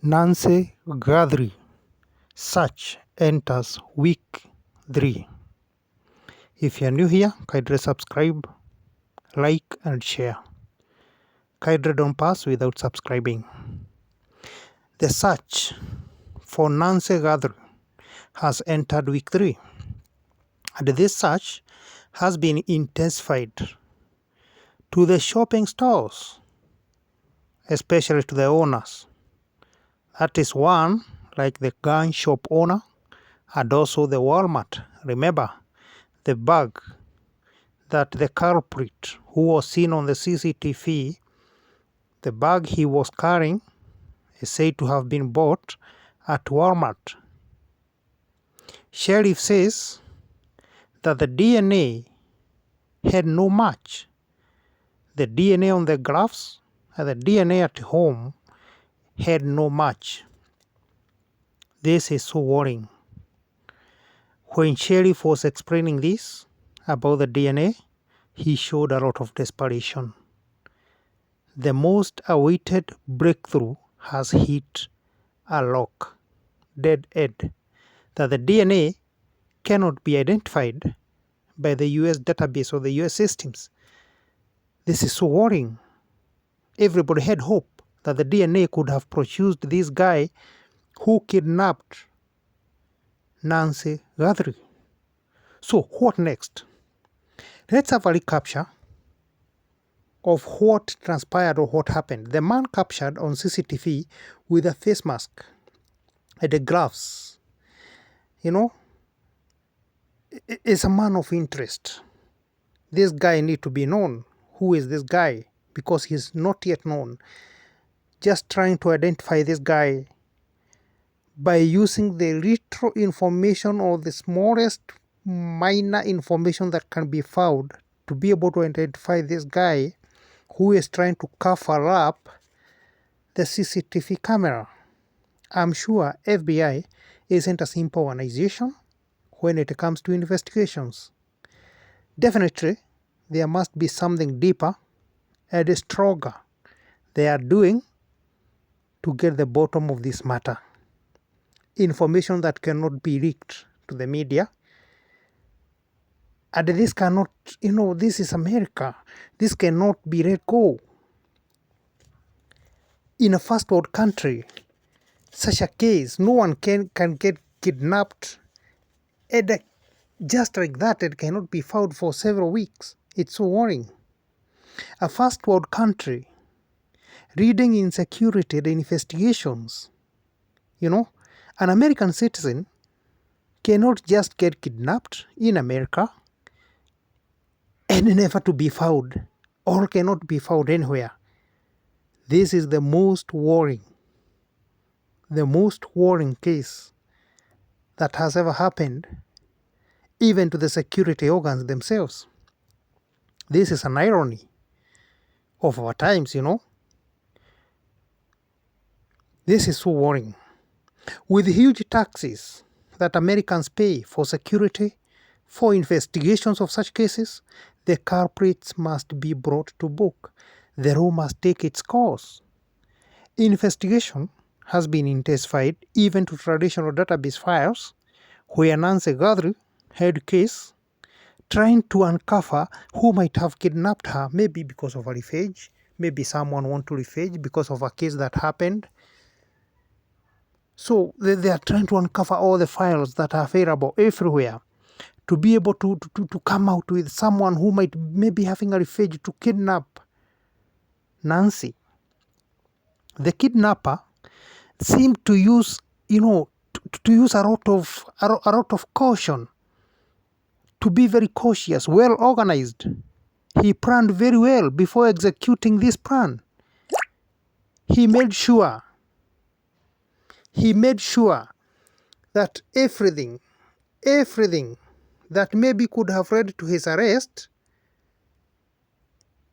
Nancy Guthrie search enters week 3. If you are new here, kindly subscribe, like and share. Kindly don't pass without subscribing. The search for Nancy Guthrie has entered week 3, and this search has been intensified to the shopping stores, especially to the owners. That is one like the gun shop owner and also the Walmart. Remember the bag that the culprit who was seen on the CCTV, the bag he was carrying is said to have been bought at Walmart. Sheriff says that the DNA had no match. The DNA on the gloves and the DNA at home had no match. This is so worrying. When Sheriff was explaining this about the DNA, he showed a lot of desperation. The most awaited breakthrough has hit a lock, dead end, that the DNA cannot be identified by the US database or the US systems. This is so worrying. Everybody had hope that the DNA could have produced this guy who kidnapped Nancy Guthrie. So what next? Let's have a recapture of what transpired or what happened. The man captured on CCTV with a face mask and the gloves, is a man of interest. This guy need to be known. Who is this guy? Because he's not yet known. Just trying to identify this guy by using the little information or the smallest minor information that can be found to be able to identify this guy who is trying to cover up the CCTV camera. I'm sure FBI isn't a simple organization when it comes to investigations. Definitely, there must be something deeper and stronger they are doing to get the bottom of this matter. Information that cannot be leaked to the media. And this cannot, this is America. This cannot be let go. In a first world country, such a case, no one can get kidnapped. And just like that, it cannot be found for several weeks. It's so worrying. A first world country, reading insecurity, the investigations, an American citizen cannot just get kidnapped in America and never to be found, or cannot be found anywhere. This is the most worrying case that has ever happened, even to the security organs themselves. This is an irony of our times, This is so worrying. With huge taxes that Americans pay for security, for investigations of such cases, the culprits must be brought to book. The law must take its course. Investigation has been intensified even to traditional database files, where Nancy Guthrie had case, trying to uncover who might have kidnapped her, maybe because of a revenge, maybe someone want to revenge because of a case that happened. So they are trying to uncover all the files that are available everywhere to be able to come out with someone who might maybe having a revenge to kidnap Nancy. The kidnapper seemed to use, to use a lot of caution, to be very cautious, well organized. He planned very well before executing this plan. He made sure that everything that maybe could have led to his arrest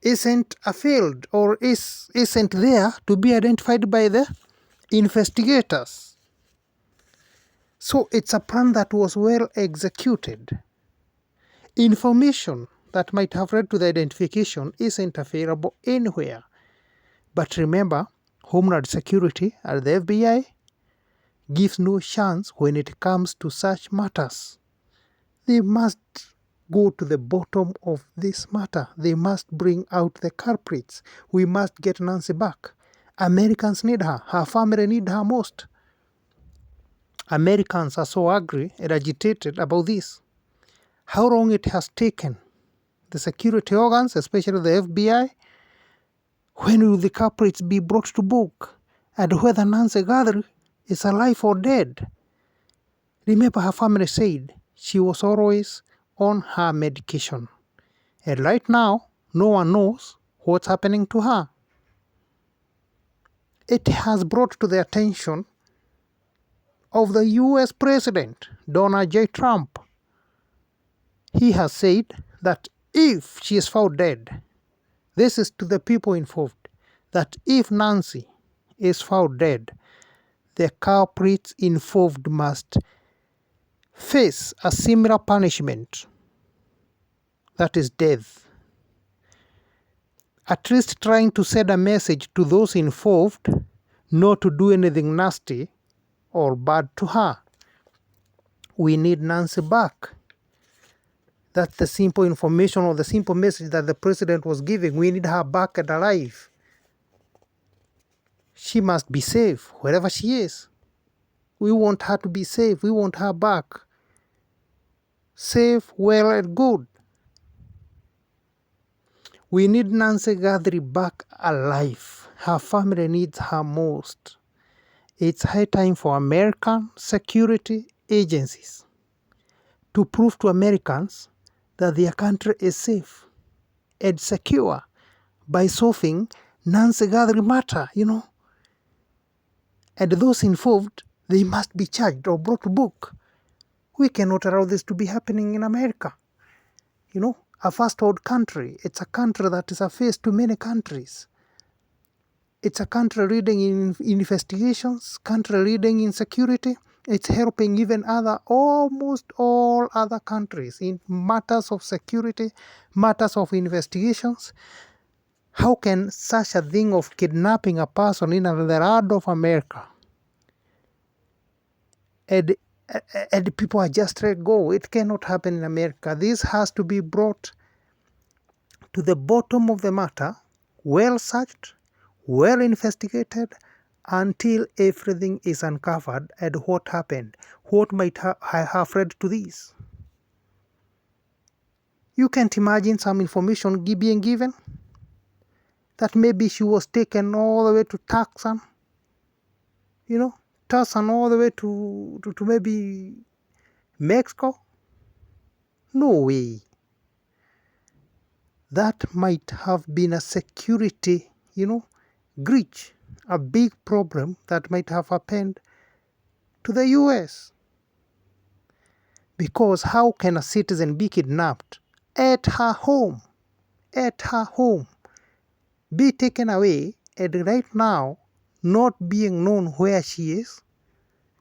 isn't a field or isn't there to be identified by the investigators. So it's a plan that was well executed. Information that might have led to the identification isn't available anywhere. But remember, Homeland Security and the FBI gives no chance when it comes to such matters. They must go to the bottom of this matter. They must bring out the culprits. We must get Nancy back. Americans need her. Her family need her most. Americans are so angry and agitated about this. How long it has taken the security organs, especially the FBI, when will the culprits be brought to book, and whether Nancy Guthrie is alive or dead? Remember, her family said she was always on her medication, and right now no one knows what's happening to her. It has brought to the attention of the US President Donald J. Trump. He has said that if she is found dead, this is to the people involved, that if Nancy is found dead, the culprits involved must face a similar punishment, that is death. At least trying to send a message to those involved not to do anything nasty or bad to her. We need Nancy back. That's the simple information or the simple message that the president was giving. We need her back and alive. She must be safe wherever she is. We want her to be safe. We want her back. Safe, well, and good. We need Nancy Guthrie back alive. Her family needs her most. It's high time for American security agencies to prove to Americans that their country is safe and secure by solving Nancy Guthrie matter, And those involved, they must be charged or brought to book. We cannot allow this to be happening in America. A first world country. It's a country that is a face to many countries. It's a country leading in investigations, country leading in security. It's helping even almost all other countries in matters of security, matters of investigations. How can such a thing of kidnapping a person in the land of America and people are just let go? It cannot happen in America. This has to be brought to the bottom of the matter, well searched, well investigated, until everything is uncovered and what happened, what might have led to this. You can't imagine some information being given that maybe she was taken all the way to Tucson, Tucson all the way to maybe Mexico. No way. That might have been a security, breach, a big problem that might have happened to the US. Because how can a citizen be kidnapped at her home, be taken away, and right now not being known where she is,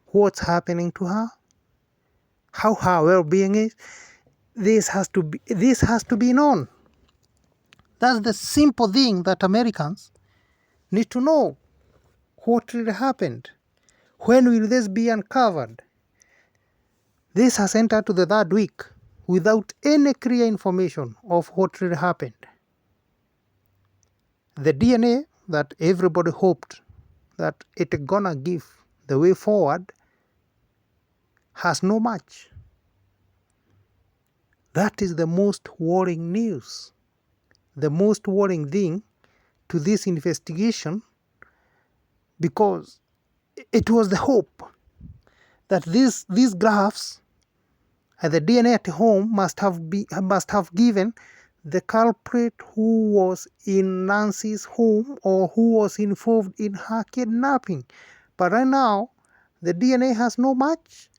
what's happening to her, how her well-being is? This has to be known. That's the simple thing that Americans need to know. What really happened? When will this be uncovered? This has entered to the third week without any clear information of what really happened. The DNA that everybody hoped that it gonna give the way forward has no match. That is the most worrying news. The most worrying thing to this investigation, because it was the hope that these graphs and the DNA at home must have given the culprit who was in Nancy's home or who was involved in her kidnapping. But right now, the DNA has no match,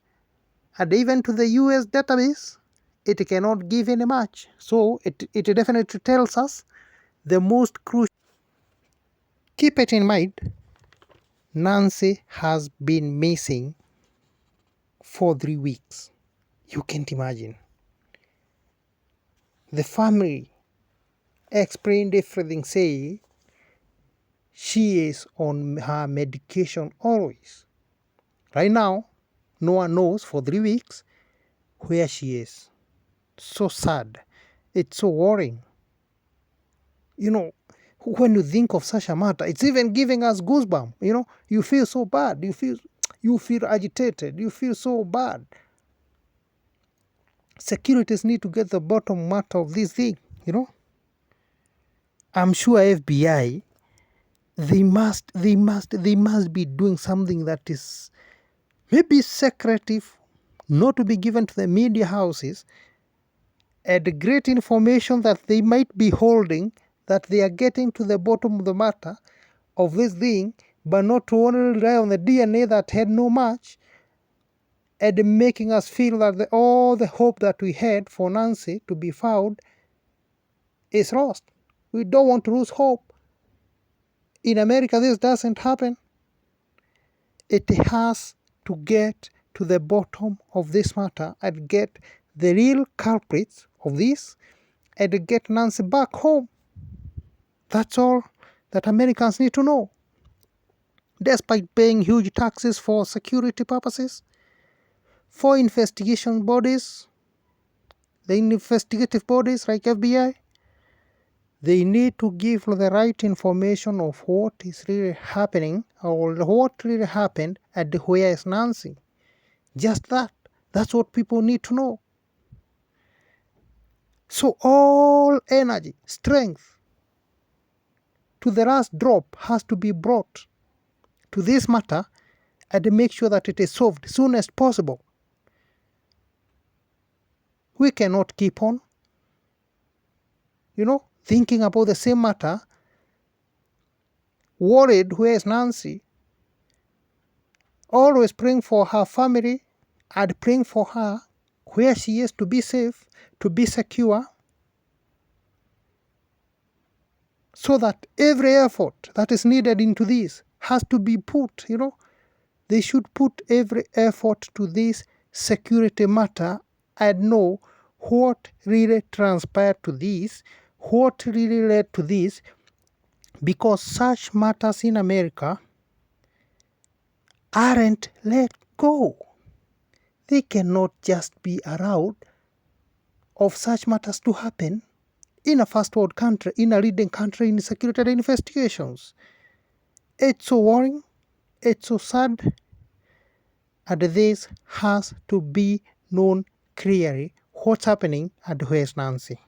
and even to the US database, it cannot give any match. So it definitely tells us the most crucial. Keep it in mind, Nancy has been missing for 3 weeks. You can't imagine. The family explained everything, saying she is on her medication always. Right now, no one knows for 3 weeks where she is. So sad. It's so worrying. You know, when you think of such a matter, it's even giving us goosebumps. You know, you feel so bad. You feel agitated. You feel so bad. Securities need to get the bottom matter of this thing, you know. I'm sure FBI, they must be doing something that is maybe secretive, not to be given to the media houses, and great information that they might be holding, that they are getting to the bottom of the matter of this thing, but not to only rely on the DNA that had no match, and making us feel that all the hope that we had for Nancy to be found is lost. We don't want to lose hope. In America, this doesn't happen. It has to get to the bottom of this matter and get the real culprits of this and get Nancy back home. That's all that Americans need to know. Despite paying huge taxes for security purposes, for investigation bodies, the investigative bodies like FBI, they need to give the right information of what is really happening or what really happened and where is Nancy. Just that. That's what people need to know. So all energy, strength, to the last drop has to be brought to this matter and make sure that it is solved as soon as possible. We cannot keep on, thinking about the same matter, worried where is Nancy, always praying for her family and praying for her where she is to be safe, to be secure, so that every effort that is needed into this has to be put, They should put every effort to this security matter and know what really transpired to this, what really led to this, because such matters in America aren't let go. They cannot just be allowed of such matters to happen in a first world country, in a leading country in security investigations. It's so worrying, it's so sad, and this has to be known clearly what's happening and where's Nancy.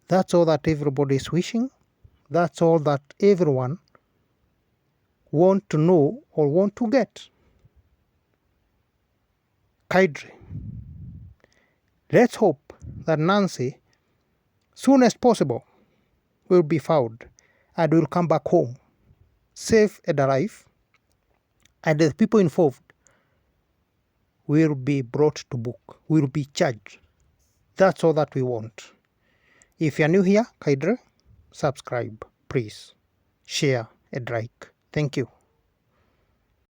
That's all that everybody is wishing. That's all that everyone want to know or want to get. GUTHRIE. Let's hope that Nancy, soon as possible, will be found and will come back home, safe and alive, and the people involved will be brought to book, will be charged. That's all that we want. If you're new here, GUTHRIE, subscribe, please. Share and like. Thank you.